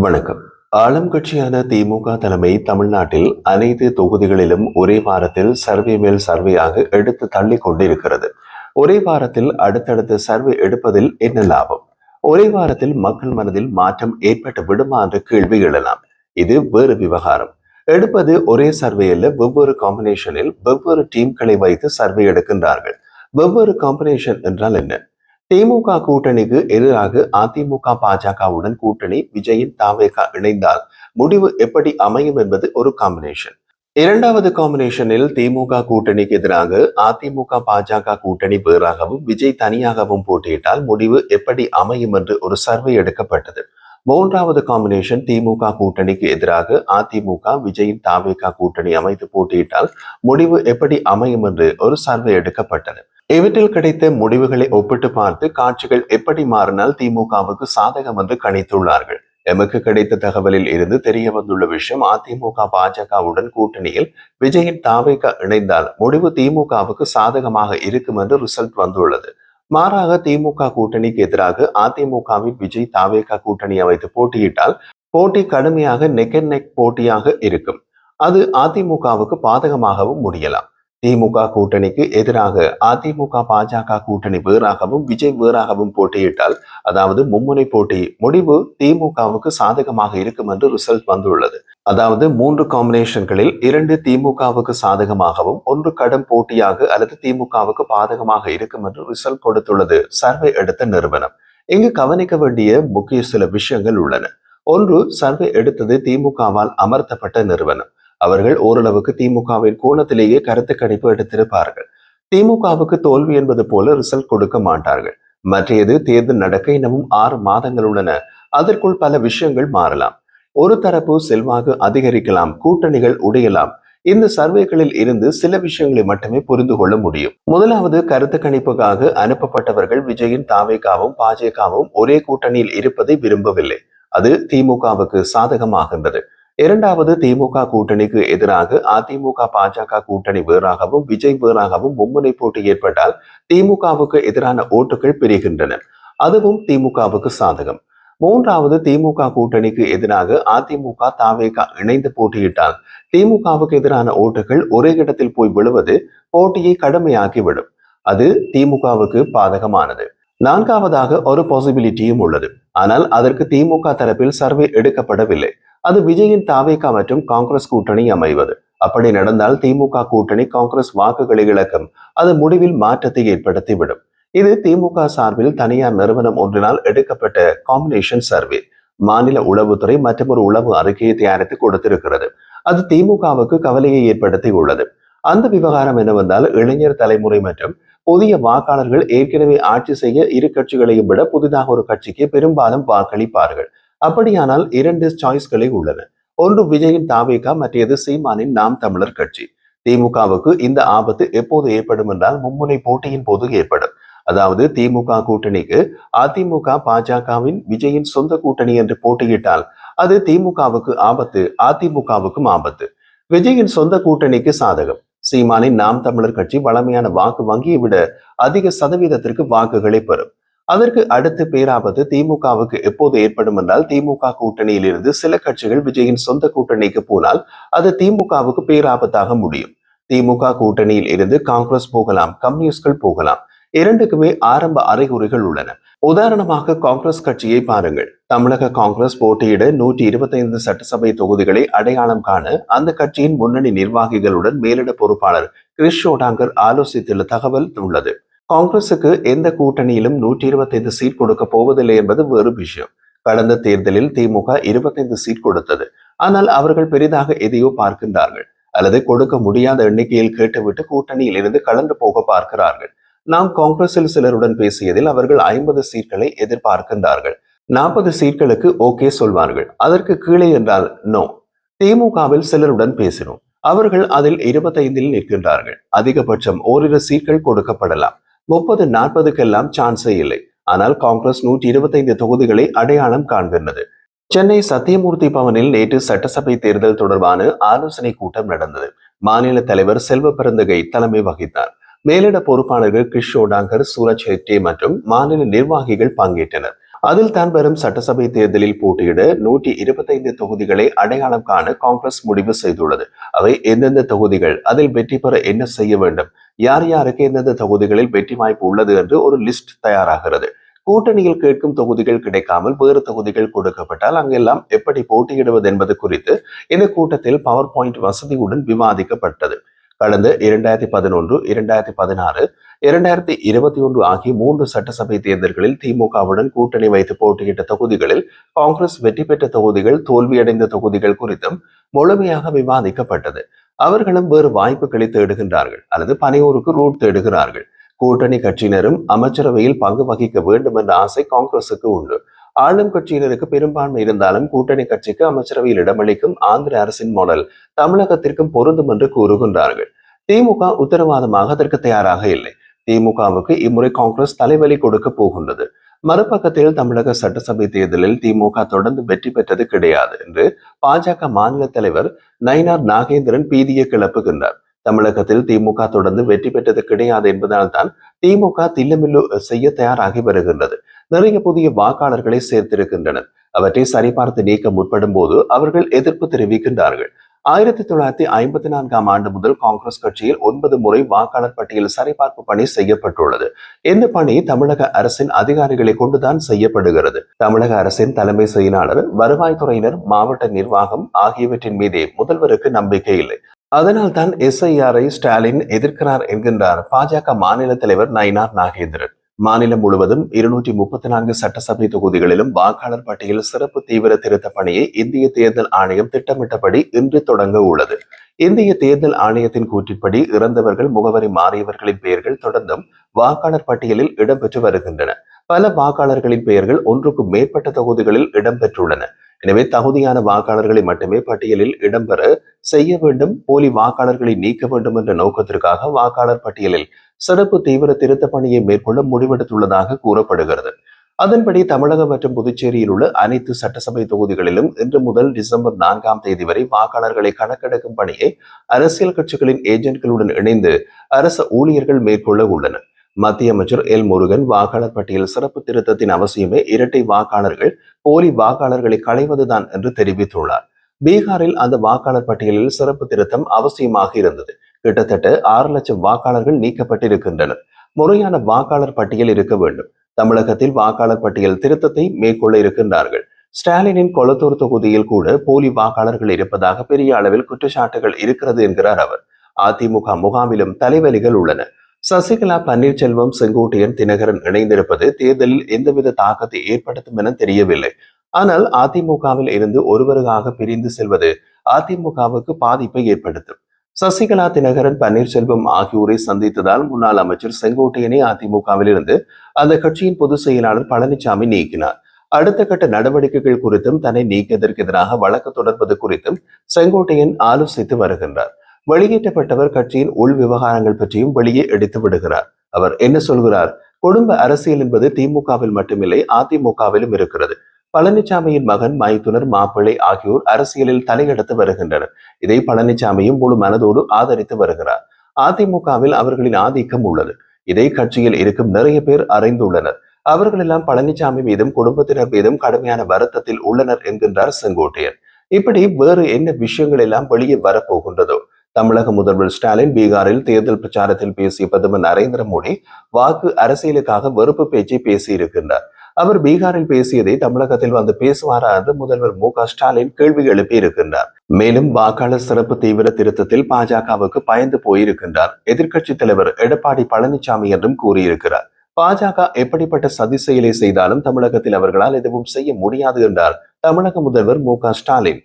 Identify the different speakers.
Speaker 1: வணக்கம். ஆளும் கட்சியான திமுக தலைமை தமிழ்நாட்டில் அனைத்து தொகுதிகளிலும் ஒரே வாரத்தில் சர்வே மேல் சர்வேயாக எடுத்து தள்ளி கொண்டிருக்கிறது. ஒரே வாரத்தில் அடுத்தடுத்து சர்வே எடுப்பதில் என்ன லாபம்? ஒரே வாரத்தில் மக்கள் மனதில் மாற்றம் ஏற்பட்டு விடுமா என்ற கேள்வி எழலாம். இது வேறு விவகாரம். எடுப்பது ஒரே சர்வே அல்ல, வெவ்வேறு காம்பினேஷனில் வெவ்வேறு டீம்களை வைத்து சர்வே எடுக்கின்றார்கள். வெவ்வேறு காம்பினேஷன் என்றால் என்ன? திமுக கூட்டணிக்கு எதிராக அதிமுக பாஜகவுடன் கூட்டணி விஜயின் தாவேகா இணைந்தால் முடிவு எப்படி அமையும் என்பது ஒரு காம்பினேஷன். இரண்டாவது காம்பினேஷனில் திமுக கூட்டணிக்கு எதிராக அதிமுக பாஜக கூட்டணி வேறாகவும் விஜய் தனியாகவும் போட்டியிட்டால் முடிவு எப்படி அமையும் என்று ஒரு சர்வே எடுக்கப்பட்டது. மூன்றாவது காம்பினேஷன் திமுக கூட்டணிக்கு எதிராக அதிமுக விஜயின் தாவேகா கூட்டணி அமைத்து போட்டியிட்டால் முடிவு எப்படி அமையும் என்று ஒரு சர்வே எடுக்கப்பட்டது. இவற்றில் கிடைத்த முடிவுகளை ஒப்பிட்டு பார்த்து காட்சிகள் எப்படி மாறினால் திமுகவுக்கு சாதகம் என்று கணித்துள்ளார்கள். எமக்கு கிடைத்த தகவலில் இருந்து தெரிய வந்துள்ள விஷயம், அதிமுக பாஜகவுடன் கூட்டணியில் விஜயின் தாவேகா இணைந்தால் முடிவு திமுகவுக்கு சாதகமாக இருக்கும் என்று ரிசல்ட் வந்துள்ளது. மாறாக திமுக கூட்டணிக்கு எதிராக அதிமுகவின் விஜய் தாவேகா கூட்டணி அமைத்து போட்டியிட்டால் போட்டி கடுமையாக நெக் அண்ட் நெக் போட்டியாக இருக்கும். அது அதிமுகவுக்கு பாதகமாகவும் முடியலாம். திமுக கூட்டணிக்கு எதிராக அதிமுக பாஜக கூட்டணி வேறாகவும் விஜய் வேறாகவும் போட்டியிட்டால், அதாவது மும்முனை போட்டி, முடிவு திமுகவுக்கு சாதகமாக இருக்கும் என்று ரிசல்ட் வந்துள்ளது. அதாவது 3 காம்பினேஷன்களில் 2 திமுகவுக்கு சாதகமாகவும் 1 கடும் போட்டியாக அல்லது திமுகவுக்கு பாதகமாக இருக்கும் என்று ரிசல்ட் கொடுத்துள்ளது சர்வே எடுத்த நிறுவனம். இங்கு கவனிக்க வேண்டிய முக்கிய சில விஷயங்கள் உள்ளன. ஒன்று, சர்வே எடுத்தது திமுகவால் அமர்த்தப்பட்ட நிறுவனம். அவர்கள் ஓரளவுக்கு திமுகவின் கோணத்திலேயே கருத்து கணிப்பு எடுத்திருப்பார்கள். திமுகவுக்கு தோல்வி என்பது போல ரிசல்ட் கொடுக்க மாட்டார்கள். மற்றது, தேர்தல் நடக்க இன்னமும் 6 மாதங்கள் உள்ளன. அதற்குள் பல விஷயங்கள் மாறலாம். ஒரு தரப்பு செல்வாக்கு அதிகரிக்கலாம், கூட்டணிகள் உடையலாம். இந்த சர்வேகளில் இருந்து சில விஷயங்களை மட்டுமே புரிந்து கொள்ள முடியும். முதலாவது, கருத்து கணிப்புக்காக அனுப்பப்பட்டவர்கள் விஜயின் தாவேகாவும் பாஜகவும் ஒரே கூட்டணியில் இருப்பதை விரும்பவில்லை. அது திமுகவுக்கு சாதகமாகின்றது. இரண்டாவது, திமுக கூட்டணிக்கு எதிராக அதிமுக பாஜக கூட்டணி வேறாகவும் விஜய் வேறாகவும் மும்முனை போட்டி ஏற்பட்டால் திமுகவுக்கு எதிரான ஓட்டுகள் பிரிகின்றன. அதுவும் திமுகவுக்கு சாதகம். மூன்றாவது, திமுக கூட்டணிக்கு எதிராக அதிமுக தாவேகா இணைந்து போட்டியிட்டால் திமுகவுக்கு எதிரான ஓட்டுகள் ஒரே இடத்தில் போய் விழுவது போட்டியை கடுமையாக்கிவிடும். அது திமுகவுக்கு பாதகமானது. நான்காவதாக ஒரு பாசிபிலிட்டியும் உள்ளது. ஆனால் அதற்கு திமுக தரப்பில் சர்வே எடுக்கப்படவில்லை. அது விஜயின் தாவேகா மற்றும் காங்கிரஸ் கூட்டணி அமைவது. அப்படி நடந்தால் திமுக கூட்டணி காங்கிரஸ் வாக்குகளை இழக்கும். அது முடிவில் மாற்றத்தை ஏற்படுத்திவிடும். இது திமுக சார்பில் தனியார் நிறுவனம் ஒன்றினால் எடுக்கப்பட்ட காம்பினேஷன் சர்வே. மாநில உளவுத்துறை மற்றொரு உளவு அறிக்கையை தயாரித்து கொடுத்திருக்கிறது. அது திமுகவுக்கு கவலையை ஏற்படுத்தி உள்ளது. அந்த விவகாரம் என்னவென்றால், இளைஞர் தலைமுறை மற்றும் புதிய வாக்காளர்கள் ஏற்கனவே ஆட்சி செய்ய இரு கட்சிகளையும் விட புதிதாக ஒரு கட்சிக்கு பெரும்பாலும் வாக்களிப்பார்கள். அப்படியானால் 2 சாய்ஸ்களே உள்ளன. ஒன்று விஜயின் தாவேகா, மற்றது சீமானின் நாம் தமிழர் கட்சி. திமுகவுக்கு இந்த ஆபத்து எப்போது ஏற்படும் என்றால் மும்முனை போட்டியின் போது ஏற்படும். அதாவது திமுக கூட்டணிக்கு அதிமுக பாஜகவின் விஜயின் சொந்த கூட்டணி என்று போட்டியிட்டால் அது திமுகவுக்கு ஆபத்து, அதிமுகவுக்கும் ஆபத்து. விஜயின் சொந்த கூட்டணிக்கு சாதகம். சீமானின் நாம் தமிழர் கட்சி வளமையான வாக்கு வங்கியை விட அதிக சதவீதத்திற்கு வாக்குகளை பெறும். அதற்கு அடுத்து பேராபத்து திமுகவுக்கு எப்போது ஏற்படும் என்றால், திமுக கூட்டணியில் இருந்து சில கட்சிகள் விஜயின் சொந்த கூட்டணிக்கு போனால் அது திமுகவுக்கு பேராபத்தாக முடியும். திமுக கூட்டணியில் இருந்து காங்கிரஸ் போகலாம், கம்யூனிஸ்ட்கள் போகலாம். இரண்டுக்குமே ஆரம்ப அறிகுறிகள் உள்ளன. உதாரணமாக காங்கிரஸ் கட்சியை பாருங்கள். தமிழக காங்கிரஸ் போட்டியிட 125 சட்டசபை தொகுதிகளை அடையாளம் காண அந்த கட்சியின் முன்னணி நிர்வாகிகளுடன் மேலிட பொறுப்பாளர் கிரிஷ் ஷோடாங்கர் ஆலோசித்துள்ள தகவல் உள்ளது. காங்கிரசுக்கு எந்த கூட்டணியிலும் 125 சீட் கொடுக்க போவதில்லை என்பது வேறு விஷயம். கடந்த தேர்தலில் திமுக 25 சீட் கொடுத்தது. ஆனால் அவர்கள் பெரிதாக எதையோ பார்க்கின்றார்கள், அல்லது கொடுக்க முடியாத எண்ணிக்கையில் கேட்டுவிட்டு கூட்டணியில் இருந்து கலந்து போக பார்க்கிறார்கள். நாம் காங்கிரஸில் சிலருடன் பேசியதில் அவர்கள் 50 சீட்களை எதிர்பார்க்கின்றார்கள். 40 சீட்களுக்கு ஓகே சொல்வார்கள். அதற்கு கீழே என்றால் நோ. திமுகவில் சிலருடன் பேசினோம். அவர்கள் அதில் 25இல் நிற்கின்றார்கள். அதிகபட்சம் ஓரிரு சீட்கள் கொடுக்கப்படலாம். 30-40க்கெல்லாம் சான்ஸே இல்லை. ஆனால் காங்கிரஸ் 125 தொகுதிகளை அடையாளம் காண்கின்றது. சென்னை சத்தியமூர்த்தி பவனில் நேற்று சட்டசபை தேர்தல் தொடர்பான ஆலோசனை கூட்டம் நடந்தது. மாநில தலைவர் செல்வ பெருந்தகை தலைமை வகித்தார். மேலிட பொறுப்பாளர்கள் கிரிஷ் ஷோடாங்கர், சூரஜ் ஹெக்டே மற்றும் மாநில நிர்வாகிகள் பங்கேற்றனர். அதில் தான் வரும் சட்டசபை தேர்தலில் போட்டியிட 125 தொகுதிகளை அடையாளம் காண காங்கிரஸ் முடிவு செய்துள்ளது. அவை எந்தெந்த தொகுதிகள், அதில் வெற்றி பெற என்ன செய்ய வேண்டும், யார் யாருக்கு எந்தெந்த தொகுதிகளில் வெற்றி வாய்ப்பு உள்ளது என்று ஒரு லிஸ்ட் தயாராகிறது. கூட்டணியில் கேட்கும் தொகுதிகள் கிடைக்காமல் வேறு தொகுதிகள் கொடுக்கப்பட்டால் அங்கெல்லாம் எப்படி போட்டியிடுவது என்பது குறித்து இந்த கூட்டத்தில் பவர் பாயிண்ட் வசதியுடன் விவாதிக்கப்பட்டது. கடந்த 2011, 2016, 2021 ஆகிய 3 சட்டசபை தேர்தல்களில் திமுகவுடன் கூட்டணி வைத்து போட்டியிட்ட தொகுதிகளில் காங்கிரஸ் வெற்றி பெற்ற தொகுதிகள், தோல்வியடைந்த தொகுதிகள் குறித்தும் முழுமையாக விவாதிக்கப்பட்டது. அவர்களும் வேறு வாய்ப்புகளை தேடுகின்றார்கள் அல்லது பனையூருக்கு ரூட் தேடுகிறார்கள். கூட்டணி கட்சியினரும் அமைச்சரவையில் பங்கு வகிக்க வேண்டும் என்ற ஆசை காங்கிரசுக்கு உண்டு. ஆளும் கட்சியினருக்கு பெரும்பான்மை இருந்தாலும் கூட்டணி கட்சிக்கு அமைச்சரவையில் இடமளிக்கும் ஆந்திர அரசின் மாடல் தமிழகத்திற்கும் பொருந்தும் என்று கூறுகின்றார்கள். திமுக உத்தரவாதமாக அதற்கு தயாராக இல்லை. திமுகவுக்கு இம்முறை காங்கிரஸ் தலைவலி கொடுக்க போகின்றது. மறுபக்கத்தில் தமிழக சட்டசபை தேர்தலில் திமுக தொடர்ந்து வெற்றி பெற்றது கிடையாது என்று பாஜக மாநில தலைவர் நயினார் நாகேந்திரன் பீதியை கிளப்புகின்றார். தமிழகத்தில் திமுக தொடர்ந்து வெற்றி பெற்றது கிடையாது என்பதால் தான் திமுக தில்லமில்லு செய்ய தயாராகி வருகின்றது. நிறைய புதிய வாக்காளர்களை சேர்த்திருக்கின்றனர். அவற்றை சரிபார்த்து நீக்க முற்படும் போது அவர்கள் எதிர்ப்பு தெரிவிக்கின்றார்கள். 1954 ஆண்டு முதல் காங்கிரஸ் கட்சியில் 9 முறை வாக்காளர் பட்டியல் சரிபார்ப்பு பணி செய்யப்பட்டுள்ளது. இந்த பணி தமிழக அரசின் அதிகாரிகளை கொண்டுதான் செய்யப்படுகிறது. தமிழக அரசின் தலைமை செயலாளர், வருவாய்த்துறையினர், மாவட்ட நிர்வாகம் ஆகியவற்றின் மீதே முதல்வருக்கு நம்பிக்கை இல்லை. அதனால் தான் SIR-ஐ ஸ்டாலின் எதிர்க்கிறார் என்கின்றார் பாஜக மாநில தலைவர் நயினார் நாகேந்திரன். மாநிலம் முழுவதும் 234 சட்டசபை தொகுதிகளிலும் வாக்காளர் பட்டியல் சிறப்பு தீவிர திருத்த பணியை இந்திய தேர்தல் ஆணையம் திட்டமிட்டபடி இன்று தொடங்க உள்ளது. இந்திய தேர்தல் ஆணையத்தின் கூற்றின்படி இறந்தவர்கள், முகவரி மாறியவர்களின் பெயர்கள் தொடர்ந்தும் வாக்காளர் பட்டியலில் இடம்பெற்று வருகின்றன. பல வாக்காளர்களின் பெயர்கள் ஒன்றுக்கும் மேற்பட்ட தொகுதிகளில் இடம்பெற்றுள்ளன. எனவே தகுதியான வாக்காளர்களை மட்டுமே பட்டியலில் இடம்பெற செய்ய வேண்டும். போலி வாக்காளர்களை நீக்க வேண்டும் என்ற நோக்கத்திற்காக வாக்காளர் பட்டியலில் சிறப்பு தீவிர திருத்த பணியை மேற்கொள்ள முடிவெடுத்துள்ளதாக கூறப்படுகிறது. அதன்படி தமிழகம் மற்றும் புதுச்சேரியில் உள்ள அனைத்து சட்டசபை தொகுதிகளிலும் இன்று முதல் டிசம்பர் 4ஆம் தேதி வரை வாக்காளர்களை கணக்கெடுக்கும் பணியை அரசியல் கட்சிகளின் ஏஜென்ட்களுடன் இணைந்து அரசு ஊழியர்கள் மேற்கொள்ள உள்ளனர். மத்திய அமைச்சர் முருகன் வாக்காளர் பட்டியல் சிறப்பு திருத்தத்தின் அவசியமே இரட்டை வாக்காளர்கள், போலி வாக்காளர்களை களைவதுதான் என்று தெரிவித்துள்ளார். பீகாரில் அந்த வாக்காளர் பட்டியலில் சிறப்பு திருத்தம் அவசியமாக இருந்தது. கிட்டத்தட்ட 6 லட்சம் வாக்காளர்கள் நீக்கப்பட்டிருக்கின்றனர். முறையான வாக்காளர் பட்டியல் இருக்க வேண்டும். தமிழகத்தில் வாக்காளர் பட்டியல் திருத்தத்தை மேற்கொள்ள இருக்கின்றார்கள். ஸ்டாலினின் கொளத்தூர் தொகுதியில் கூட போலி வாக்காளர்கள் இருப்பதாக பெரிய அளவில் குற்றச்சாட்டுகள் இருக்கிறது என்கிறார் அவர். அதிமுக முகாமிலும் தலைவலிகள் உள்ளன. சசிகலா, பன்னீர்செல்வம், செங்கோட்டையன், தினகரன் இணைந்திருப்பது தேர்தலில் எந்தவித தாக்கத்தை ஏற்படுத்தும் என தெரியவில்லை. ஆனால் அதிமுகவில் இருந்து ஒருவருக்காக பிரிந்து செல்வது அதிமுகவுக்கு பாதிப்பை ஏற்படுத்தும். சசிகலா, தினகரன், பன்னீர்செல்வம் ஆகியோரை சந்தித்ததால் முன்னாள் அமைச்சர் செங்கோட்டையனை அதிமுகவில் இருந்து அந்த கட்சியின் பொதுச் செயலாளர் பழனிசாமி நீக்கினார். அடுத்த கட்ட நடவடிக்கைகள் குறித்தும் தன்னை நீக்கியதற்கு எதிராக வழக்கு தொடர்பது குறித்தும் செங்கோட்டையன் ஆலோசித்து வருகின்றார். வெளியேற்றப்பட்டவர் கட்சியின் உள் விவகாரங்கள் பற்றியும் வெளியே எடுத்து விடுகிறார். அவர் என்ன சொல்கிறார்? குடும்ப அரசியல் என்பது திமுகவில் மட்டுமில்லை, அதிமுகவிலும் இருக்கிறது. பழனிசாமியின் மகன், மைத்துனர், மாப்பிள்ளை ஆகியோர் அரசியலில் தலையெடுத்து வருகின்றனர். இதை பழனிசாமியும் முழு மனதோடு ஆதரித்து வருகிறார். அதிமுகவில் அவர்களின் ஆதிக்கம் உள்ளது. இதை கட்சியில் இருக்கும் நிறைய பேர் அறிந்துள்ளனர். அவர்கள் எல்லாம் பழனிசாமி மீதும் குடும்பத்தினர் மீதும் கடுமையான வருத்தத்தில் உள்ளனர் என்கின்றார் செங்கோட்டையன். இப்படி வேறு என்ன விஷயங்கள் எல்லாம் வெளியே வரப்போகின்றதோ? தமிழக முதல்வர் ஸ்டாலின் பீகாரில் தேர்தல் பிரச்சாரத்தில் பேசிய பிரதமர் நரேந்திர மோடி வாக்கு அரசியலுக்காக வெறுப்பு பேச்சை பேசியிருக்கின்றார். அவர் பீகாரில் பேசியதை தமிழகத்தில் வந்து பேசுவாரா என்று முதல்வர் மு.க.ஸ்டாலின் கேள்வி எழுப்பி இருக்கின்றார். மேலும் வாக்காளர் சிறப்பு தீவிர திருத்தத்தில் பாஜகவுக்கு பயந்து போயிருக்கின்றார் எதிர்க்கட்சி தலைவர் எடப்பாடி பழனிசாமி என்றும் கூறியிருக்கிறார். பாஜக எப்படிப்பட்ட சதி செயலை செய்தாலும் தமிழகத்தில் அவர்களால் எதுவும் செய்ய முடியாது என்றார் தமிழக முதல்வர் மு.க.ஸ்டாலின்.